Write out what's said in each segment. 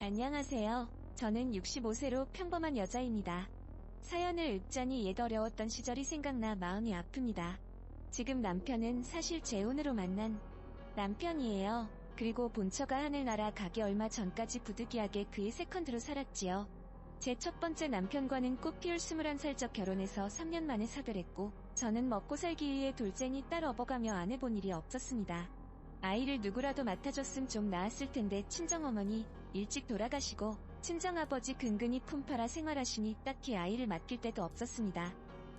안녕하세요. 저는 65세로 평범한 여자입니다. 사연을 읽자니 옛 어려웠던 시절이 생각나 마음이 아픕니다. 지금 남편은 사실 재혼으로 만난 남편이에요. 그리고 본처가 하늘나라 가기 얼마 전까지 부득이하게 그의 세컨드로 살았지요. 제 첫 번째 남편과는 꽃피울 21살적 결혼해서 3년 만에 사별했고, 저는 먹고 살기 위해 돌쟁이 딸 업어가며 안 해본 일이 없었습니다. 아이를 누구라도 맡아줬으면 좀 나았을 텐데 친정어머니 일찍 돌아가시고 친정아버지 근근히 품팔아 생활하시니 딱히 아이를 맡길 데도 없었습니다.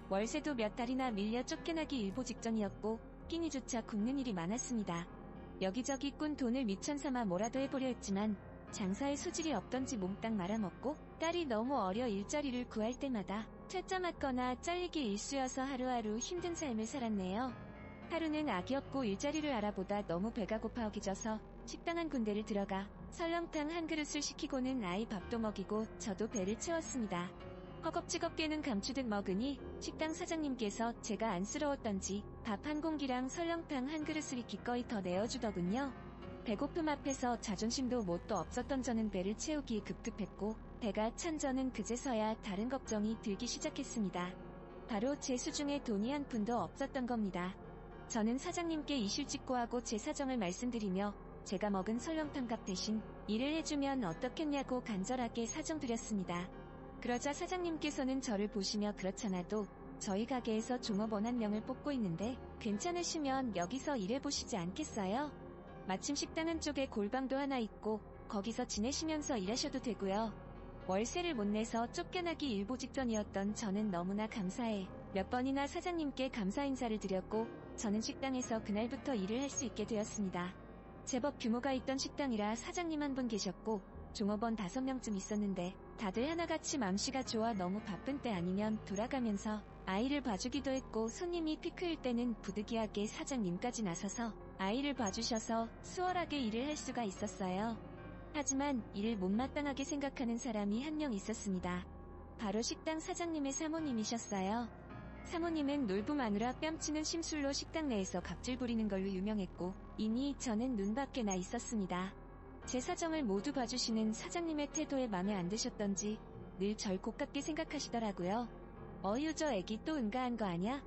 월세도 몇 달이나 밀려 쫓겨나기 일보 직전이었고 끼니조차 굶는 일이 많았습니다. 여기저기 꾼 돈을 미천삼아 뭐라도 해보려 했지만 장사에 소질이 없던지 몽땅 말아먹고 딸이 너무 어려 일자리를 구할 때마다 퇴짜 맞거나 잘리기 일쑤여서 하루하루 힘든 삶을 살았네요. 하루는 아기 없고 일자리를 알아보다 너무 배가 고파 어기져서 식당 한 군데를 들어가 설렁탕 한 그릇을 시키고는 아이 밥도 먹이고 저도 배를 채웠습니다. 허겁지겁게는 감추듯 먹으니 식당 사장님께서 제가 안쓰러웠던지 밥 한 공기랑 설렁탕 한 그릇을 기꺼이 더 내어주더군요. 배고픔 앞에서 자존심도 뭣도 없었던 저는 배를 채우기에 급급했고 배가 찬 저는 그제서야 다른 걱정이 들기 시작했습니다. 바로 제 수중에 돈이 한 푼도 없었던 겁니다. 저는 사장님께 이실직고하고 제 사정을 말씀드리며 제가 먹은 설렁탕 값 대신 일을 해주면 어떻겠냐고 간절하게 사정드렸습니다. 그러자 사장님께서는 저를 보시며 그렇잖아도 저희 가게에서 종업원 한 명을 뽑고 있는데 괜찮으시면 여기서 일해보시지 않겠어요? 마침 식당 한쪽에 골방도 하나 있고 거기서 지내시면서 일하셔도 되고요. 월세를 못 내서 쫓겨나기 일보 직전이었던 저는 너무나 감사해 몇 번이나 사장님께 감사 인사를 드렸고 저는 식당에서 그날부터 일을 할 수 있게 되었습니다. 제법 규모가 있던 식당이라 사장님 한 분 계셨고 종업원 5명쯤 있었는데 다들 하나같이 맘씨가 좋아 너무 바쁜 때 아니면 돌아가면서 아이를 봐주기도 했고 손님이 피크일 때는 부득이하게 사장님까지 나서서 아이를 봐주셔서 수월하게 일을 할 수가 있었어요. 하지만 일을 못마땅하게 생각하는 사람이 한 명 있었습니다. 바로 식당 사장님의 사모님이셨어요. 사모님은 놀부마누라 뺨치는 심술로 식당 내에서 갑질 부리는 걸로 유명했고 이미 저는 눈밖에 나 있었습니다. 제 사정을 모두 봐주시는 사장님의 태도에 맘에 안 드셨던지 늘 절 곱깝게 생각하시더라고요. 어휴 저 애기 또 응가한 거 아냐?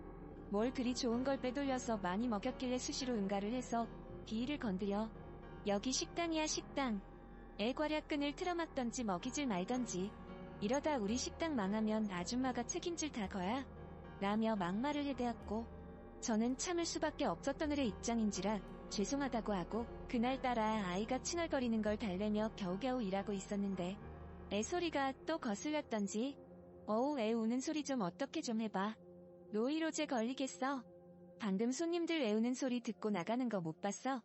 뭘 그리 좋은 걸 빼돌려서 많이 먹였길래 수시로 응가를 해서 비위를 건드려. 여기 식당이야 식당. 애과략근을 틀어막던지 먹이질 말던지. 이러다 우리 식당 망하면 아줌마가 책임질 다 거야. 라며 막말을 해대었고 저는 참을 수밖에 없었던 을의 입장인지라 죄송하다고 하고 그날따라 아이가 칭얼거리는 걸 달래며 겨우겨우 일하고 있었는데 애 소리가 또 거슬렸던지 어우 애 우는 소리 좀 어떻게 좀 해봐. 노이로제 걸리겠어. 방금 손님들 애 우는 소리 듣고 나가는 거 못 봤어?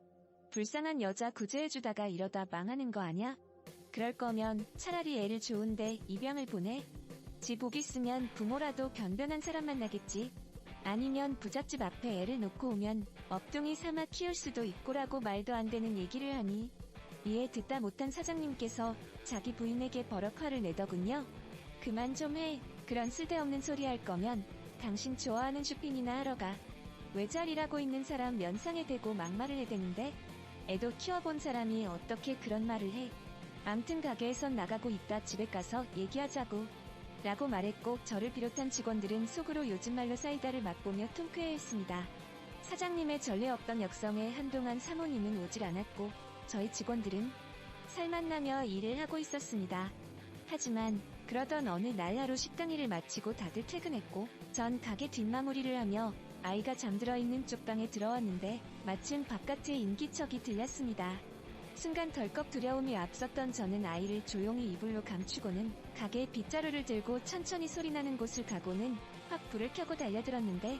불쌍한 여자 구제해주다가 이러다 망하는 거 아냐? 그럴 거면 차라리 애를 좋은데 입양을 보내? 지 복 있으면 부모라도 변변한 사람 만나겠지. 아니면 부잣집 앞에 애를 놓고 오면 업둥이 삼아 키울 수도 있고라고 말도 안 되는 얘기를 하니 이에 듣다 못한 사장님께서 자기 부인에게 버럭 화를 내더군요. 그만 좀 해. 그런 쓸데없는 소리 할 거면 당신 좋아하는 쇼핑이나 하러 가. 외자리라고 있는 사람 면상에 대고 막말을 해대는데 애도 키워본 사람이 어떻게 그런 말을 해. 암튼 가게에선 나가고 있다 집에 가서 얘기하자고. 라고 말했고 저를 비롯한 직원들은 속으로 요즘 말로 사이다를 맛보며 통쾌해했습니다. 사장님의 전례 없던 역성에 한동안 사모님은 오질 않았고 저희 직원들은 살맛나며 일을 하고 있었습니다. 하지만 그러던 어느 날 하루 식당 일을 마치고 다들 퇴근했고 전 가게 뒷마무리를 하며 아이가 잠들어 있는 쪽 방에 들어왔는데 마침 바깥에 인기척이 들렸습니다. 순간 덜컥 두려움이 앞섰던 저는 아이를 조용히 이불로 감추고는 가게에 빗자루를 들고 천천히 소리나는 곳을 가고는 확 불을 켜고 달려들었는데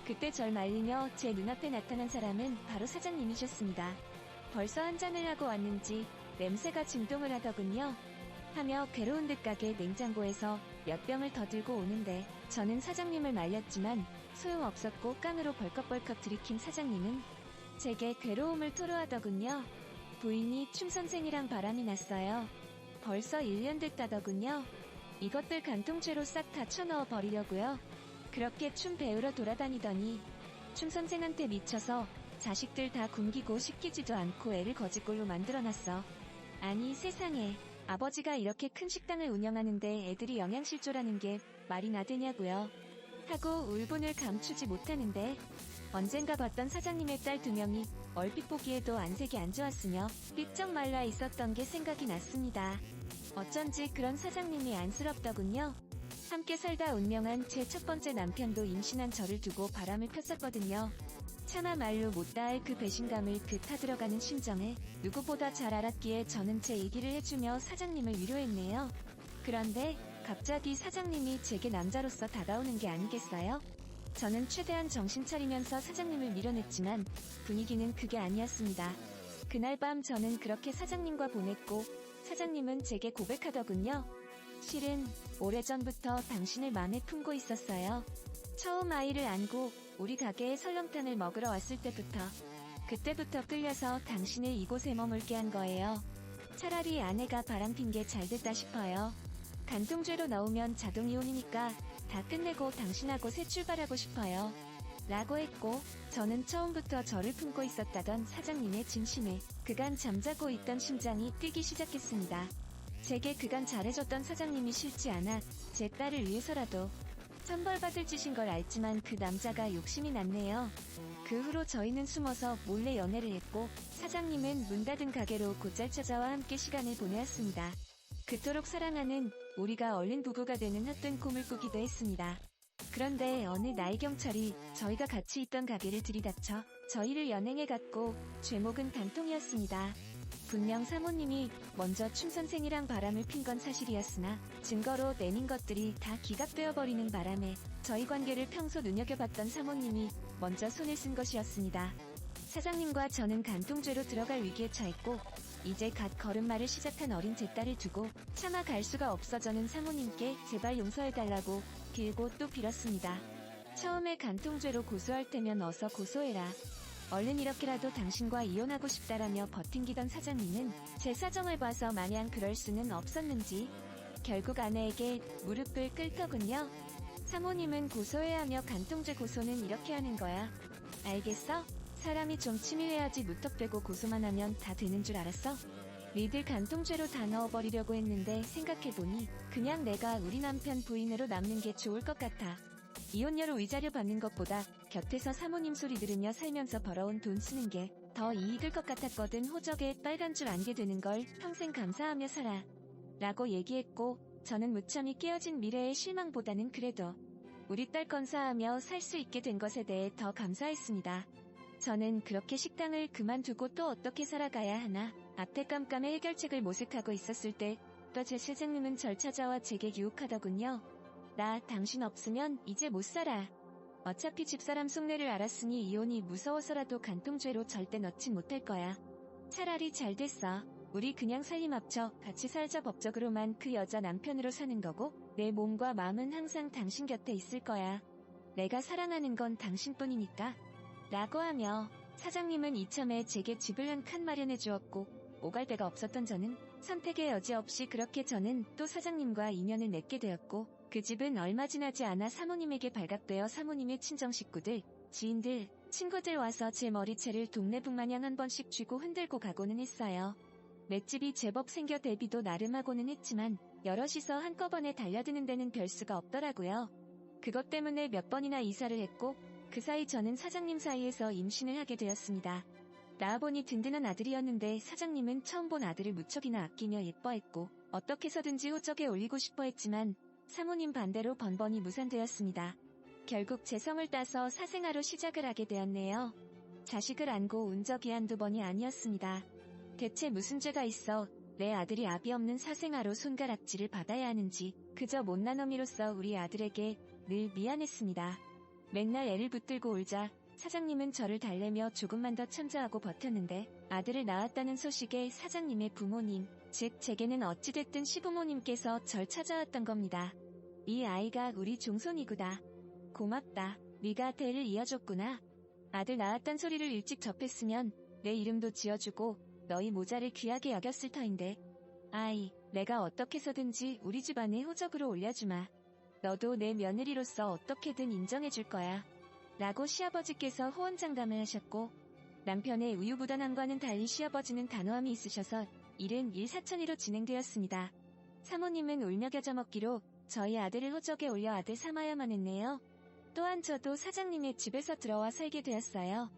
그때 절 말리며 제 눈앞에 나타난 사람은 바로 사장님이셨습니다. 벌써 한잔을 하고 왔는지 냄새가 진동을 하더군요. 하며 괴로운 듯 가게 냉장고에서 몇 병을 더 들고 오는데 저는 사장님을 말렸지만 소용없었고 깡으로 벌컥벌컥 들이킨 사장님은 제게 괴로움을 토로하더군요. 부인이 춤선생이랑 바람이 났어요. 벌써 1년 됐다더군요. 이것들 간통죄로 싹 다 쳐넣어 버리려고요. 그렇게 춤 배우러 돌아다니더니 춤선생한테 미쳐서 자식들 다 굶기고 시키지도 않고 애를 거지꼴로 만들어놨어. 아니 세상에 아버지가 이렇게 큰 식당을 운영하는데 애들이 영양실조라는 게 말이나 되냐고요. 하고 울분을 감추지 못하는데 언젠가 봤던 사장님의 딸 2명이 얼핏 보기에도 안색이 안 좋았으며 삐쩍 말라 있었던 게 생각이 났습니다. 어쩐지 그런 사장님이 안쓰럽더군요. 함께 살다 운명한 제 첫 번째 남편도 임신한 저를 두고 바람을 폈었거든요. 차마 말로 못 닿을 그 배신감을 그 타들어가는 심정을 누구보다 잘 알았기에 저는 제 얘기를 해주며 사장님을 위로했네요. 그런데 갑자기 사장님이 제게 남자로서 다가오는 게 아니겠어요? 저는 최대한 정신 차리면서 사장님을 밀어냈지만 분위기는 그게 아니었습니다. 그날 밤 저는 그렇게 사장님과 보냈고 사장님은 제게 고백하더군요. 실은 오래전부터 당신을 마음에 품고 있었어요. 처음 아이를 안고 우리 가게에 설렁탕을 먹으러 왔을 때부터 그때부터 끌려서 당신을 이곳에 머물게 한 거예요. 차라리 아내가 바람핀 게 잘됐다 싶어요. 간통죄로 나오면 자동이혼이니까 다 끝내고 당신하고 새 출발하고 싶어요. 라고 했고 저는 처음부터 저를 품고 있었다던 사장님의 진심에 그간 잠자고 있던 심장이 뛰기 시작했습니다. 제게 그간 잘해줬던 사장님이 싫지 않아 제 딸을 위해서라도 천벌받을 짓인 걸 알지만 그 남자가 욕심이 났네요. 그 후로 저희는 숨어서 몰래 연애를 했고 사장님은 문 닫은 가게로 곧잘 찾아와 함께 시간을 보내었습니다. 그토록 사랑하는 우리가 얼른 부부가 되는 헛된 꿈을 꾸기도 했습니다. 그런데 어느 날 경찰이 저희가 같이 있던 가게를 들이닥쳐 저희를 연행해 갔고 죄목은 간통이었습니다. 분명 사모님이 먼저 춤 선생이랑 바람을 핀 건 사실이었으나 증거로 내민 것들이 다 기각되어 버리는 바람에 저희 관계를 평소 눈여겨봤던 사모님이 먼저 손을 쓴 것이었습니다. 사장님과 저는 간통죄로 들어갈 위기에 처했고 이제 갓 걸음마를 시작한 어린 제 딸을 두고 차마 갈 수가 없어 저는 사모님께 제발 용서해달라고 빌고 또 빌었습니다. 처음에 간통죄로 고소할 테면 어서 고소해라. 얼른 이렇게라도 당신과 이혼하고 싶다라며 버팅기던 사장님은 제 사정을 봐서 마냥 그럴 수는 없었는지 결국 아내에게 무릎을 꿇더군요. 사모님은 고소해야 하며 간통죄 고소는 이렇게 하는 거야. 알겠어? 사람이 좀 치밀해야지 무턱대고 고소만 하면 다 되는 줄 알았어? 니들 간통죄로 다 넣어버리려고 했는데 생각해보니 그냥 내가 우리 남편 부인으로 남는 게 좋을 것 같아. 이혼녀로 위자료 받는 것보다 곁에서 사모님 소리 들으며 살면서 벌어온 돈 쓰는 게 더 이익일 것 같았거든. 호적에 빨간 줄 안게 되는 걸 평생 감사하며 살아. 라고 얘기했고 저는 무참히 깨어진 미래의 실망보다는 그래도 우리 딸 건사하며 살 수 있게 된 것에 대해 더 감사했습니다. 저는 그렇게 식당을 그만두고 또 어떻게 살아가야 하나 앞에 깜깜의 해결책을 모색하고 있었을 때 또 제 사장님은 절 찾아와 제게 유혹하더군요. 나 당신 없으면 이제 못 살아. 어차피 집사람 속내를 알았으니 이혼이 무서워서라도 간통죄로 절대 넣진 못할 거야. 차라리 잘 됐어. 우리 그냥 살림 합쳐 같이 살자. 법적으로만 그 여자 남편으로 사는 거고 내 몸과 마음은 항상 당신 곁에 있을 거야. 내가 사랑하는 건 당신뿐이니까. 라고 하며 사장님은 이참에 제게 집을 한 칸 마련해 주었고 오갈 데가 없었던 저는 선택의 여지 없이 그렇게 저는 또 사장님과 인연을 맺게 되었고 그 집은 얼마 지나지 않아 사모님에게 발각되어 사모님의 친정 식구들, 지인들, 친구들 와서 제 머리채를 동네북마냥 한 번씩 쥐고 흔들고 가고는 했어요. 맷집이 제법 생겨 대비도 나름 하고는 했지만 여럿이서 한꺼번에 달려드는 데는 별 수가 없더라고요. 그것 때문에 몇 번이나 이사를 했고 그 사이 저는 사장님 사이에서 임신을 하게 되었습니다. 낳아보니 든든한 아들이었는데 사장님은 처음 본 아들을 무척이나 아끼며 예뻐했고 어떻게 해서든지 호적에 올리고 싶어 했지만 사모님 반대로 번번이 무산되었습니다. 결국 재성을 따서 사생아로 시작을 하게 되었네요. 자식을 안고 운 적이 한두 번이 아니었습니다. 대체 무슨 죄가 있어 내 아들이 아비 없는 사생아로 손가락질을 받아야 하는지 그저 못난 어미로서 우리 아들에게 늘 미안했습니다. 맨날 애를 붙들고 울자 사장님은 저를 달래며 조금만 더 참자하고 버텼는데 아들을 낳았다는 소식에 사장님의 부모님, 즉 제게는 어찌됐든 시부모님께서 절 찾아왔던 겁니다. 이 아이가 우리 종손이구나. 고맙다. 네가 대를 이어줬구나. 아들 낳았단 소리를 일찍 접했으면 내 이름도 지어주고 너희 모자를 귀하게 여겼을 터인데. 아이, 내가 어떻게 해서든지 우리 집안에 호적으로 올려주마. 너도 내 며느리로서 어떻게든 인정해줄 거야. 라고 시아버지께서 호언장담을 하셨고 남편의 우유부단함과는 달리 시아버지는 단호함이 있으셔서 일은 일사천리로 진행되었습니다. 사모님은 울며 겨자 먹기로 저희 아들을 호적에 올려 아들 삼아야만 했네요. 또한 저도 사장님의 집에서 들어와 살게 되었어요.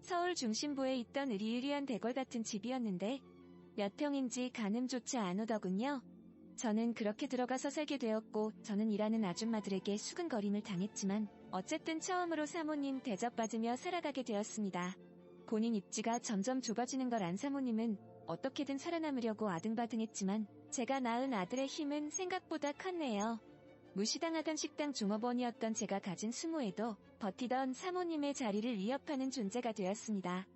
서울 중심부에 있던 으리으리한 대궐 같은 집이었는데 몇 평인지 가늠조차 안 오더군요. 저는 그렇게 들어가서 살게 되었고 저는 일하는 아줌마들에게 수근거림을 당했지만 어쨌든 처음으로 사모님 대접받으며 살아가게 되었습니다. 본인 입지가 점점 좁아지는 걸 안 사모님은 어떻게든 살아남으려고 아등바등했지만 제가 낳은 아들의 힘은 생각보다 컸네요. 무시당하던 식당 종업원이었던 제가 가진 수모에도 버티던 사모님의 자리를 위협하는 존재가 되었습니다.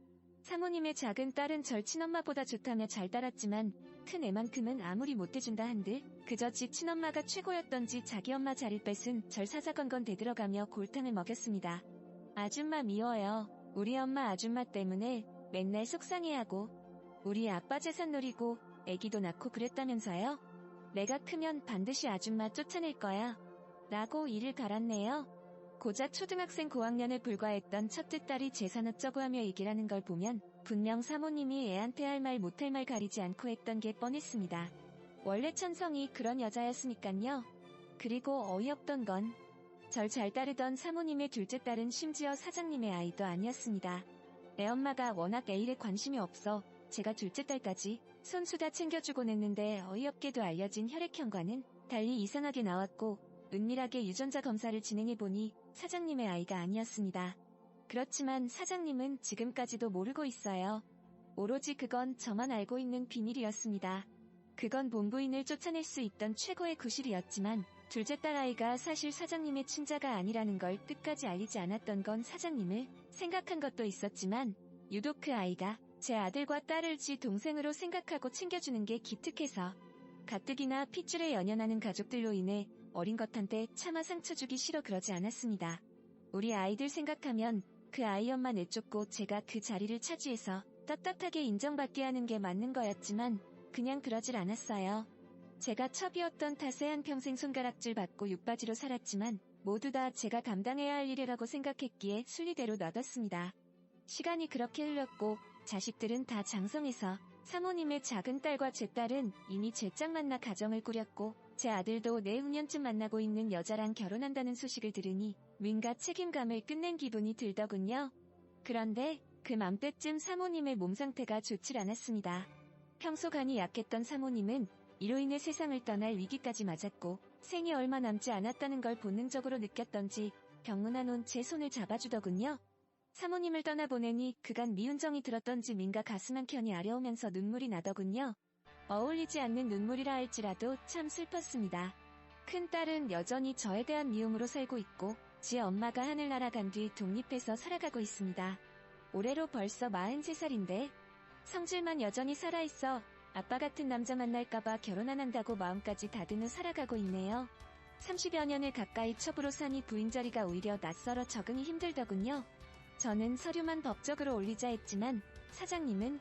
사모님의 작은 딸은 절 친엄마보다 좋다며 잘 따랐지만 큰 애만큼은 아무리 못해준다 한들 그저 지 친엄마가 최고였던지 자기 엄마 자리를 뺏은 절 사사건건 대들어가며 골탕을 먹였습니다. 아줌마 미워요. 우리 엄마 아줌마 때문에 맨날 속상해하고 우리 아빠 재산 노리고 애기도 낳고 그랬다면서요? 내가 크면 반드시 아줌마 쫓아낼 거야. 라고 이를 갈았네요. 고작 초등학생 고학년에 불과했던 첫째 딸이 재산 어쩌고 하며 얘기를 하는 걸 보면 분명 사모님이 애한테 할 말 못할 말 가리지 않고 했던 게 뻔했습니다. 원래 천성이 그런 여자였으니깐요. 그리고 어이없던 건 절 잘 따르던 사모님의 둘째 딸은 심지어 사장님의 아이도 아니었습니다. 애엄마가 워낙 애 일에 관심이 없어 제가 둘째 딸까지 손수 다 챙겨주곤 했는데 어이없게도 알려진 혈액형과는 달리 이상하게 나왔고 은밀하게 유전자 검사를 진행해보니 사장님의 아이가 아니었습니다. 그렇지만 사장님은 지금까지도 모르고 있어요. 오로지 그건 저만 알고 있는 비밀이었습니다. 그건 본부인을 쫓아낼 수 있던 최고의 구실이었지만 둘째 딸 아이가 사실 사장님의 친자가 아니라는 걸 끝까지 알리지 않았던 건 사장님을 생각한 것도 있었지만 유독 그 아이가 제 아들과 딸을 지 동생으로 생각하고 챙겨주는 게 기특해서 가뜩이나 핏줄에 연연하는 가족들로 인해 어린 것한테 차마 상처 주기 싫어 그러지 않았습니다. 우리 아이들 생각하면 그 아이 엄마 내쫓고 제가 그 자리를 차지해서 떳떳하게 인정받게 하는 게 맞는 거였지만 그냥 그러질 않았어요. 제가 첩이었던 탓에 한평생 손가락질 받고 육바지로 살았지만 모두 다 제가 감당해야 할 일이라고 생각했기에 순리대로 놔뒀습니다. 시간이 그렇게 흘렀고 자식들은 다 장성해서 사모님의 작은 딸과 제 딸은 이미 제짝 만나 가정을 꾸렸고 제 아들도 내후년쯤 만나고 있는 여자랑 결혼한다는 소식을 들으니 뭔가 책임감을 끝낸 기분이 들더군요. 그런데 그 맘때쯤 사모님의 몸 상태가 좋질 않았습니다. 평소 간이 약했던 사모님은 이로 인해 세상을 떠날 위기까지 맞았고 생이 얼마 남지 않았다는 걸 본능적으로 느꼈던지 병문안 온 제 손을 잡아주더군요. 사모님을 떠나보내니 그간 미운 정이 들었던지 민가 가슴 한켠이 아려오면서 눈물이 나더군요. 어울리지 않는 눈물이라 할지라도 참 슬펐습니다. 큰딸은 여전히 저에 대한 미움으로 살고 있고 지 엄마가 하늘 날아간 뒤 독립해서 살아가고 있습니다. 올해로 벌써 43살인데 성질만 여전히 살아있어 아빠 같은 남자 만날까봐 결혼 안 한다고 마음까지 다듬어 살아가고 있네요. 30여 년을 가까이 첩으로 사니 부인 자리가 오히려 낯설어 적응이 힘들더군요. 저는 서류만 법적으로 올리자 했지만 사장님은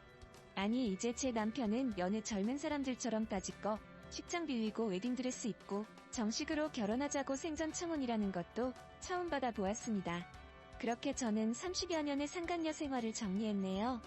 아니 이제 제 남편은 여느 젊은 사람들처럼 따지껏 식장 빌리고 웨딩드레스 입고 정식으로 결혼하자고 생전 청혼이라는 것도 처음 받아보았습니다. 그렇게 저는 30여 년의 상간녀 생활을 정리했네요.